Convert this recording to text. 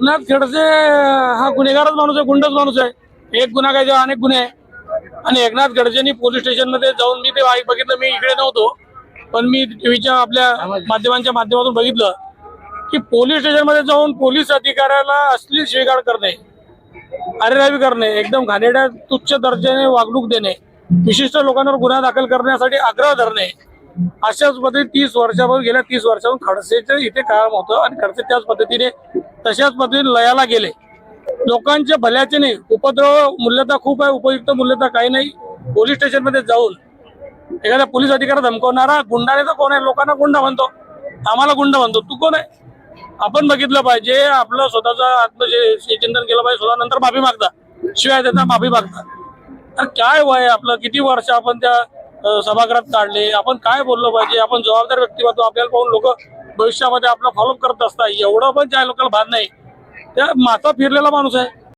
एकनाथ खडसे हा गुन्हेगारच माणूस आहे, गुंडच माणूस आहे. एक गुन्हा काय अनेक गुन्हे आहे. आणि एकनाथ खडसेंनी पोलीस स्टेशन मध्ये जाऊन मी ते बघितलं. मी इकडे नव्हतो, पण मी टीव्हीच्या आपल्या माध्यमांच्या माध्यमातून बघितलं की पोलीस स्टेशन मध्ये जाऊन पोलीस अधिकाऱ्याला अश्लील शिवीगाळ करणे, अरेरावी करणे, एकदम घाणेरड्या तुच्छ दर्जाने वागणूक देणे, विशिष्ट लोकांवर गुन्हा दाखल करण्यासाठी आग्रह धरणे, अशाच पद्धतीने 30 वर्षापासून गेल्या 30 वर्षापासून खडसेचं इथे काम होतं आणि खडसे त्याच पद्धतीने तशाच पद्धतीने लयाला गेले. लोकांच्या भल्याचे नाही, उपद्रव मूल्यता खूप आहे, उपयुक्त मूल्यता काही नाही. पोलीस स्टेशन मध्ये जाऊन एखाद्या पोलीस अधिकारी धमकवणारा गुंडाने तर कोण आहे? लोकांना गुंडा म्हणतो, आम्हाला गुंडा म्हणतो. तू कोण आहे? आपण बघितलं पाहिजे, आपलं स्वतःचं आत्मचिंतन केलं पाहिजे. स्वतः नंतर माफी मागता, शिवाय देता माफी मागता. अरे काय वय आपलं, किती वर्ष आपण त्या सभागृहात काढले, आपण काय बोललो पाहिजे? आपण जबाबदार व्यक्तिमत्व, आपल्याला पाहून लोक भविष्यामध्ये आपला फॉलोअप करत असतात. एवढं पण ज्या लोकांना भान नाही, त्या माथा फिरलेला माणूस आहे.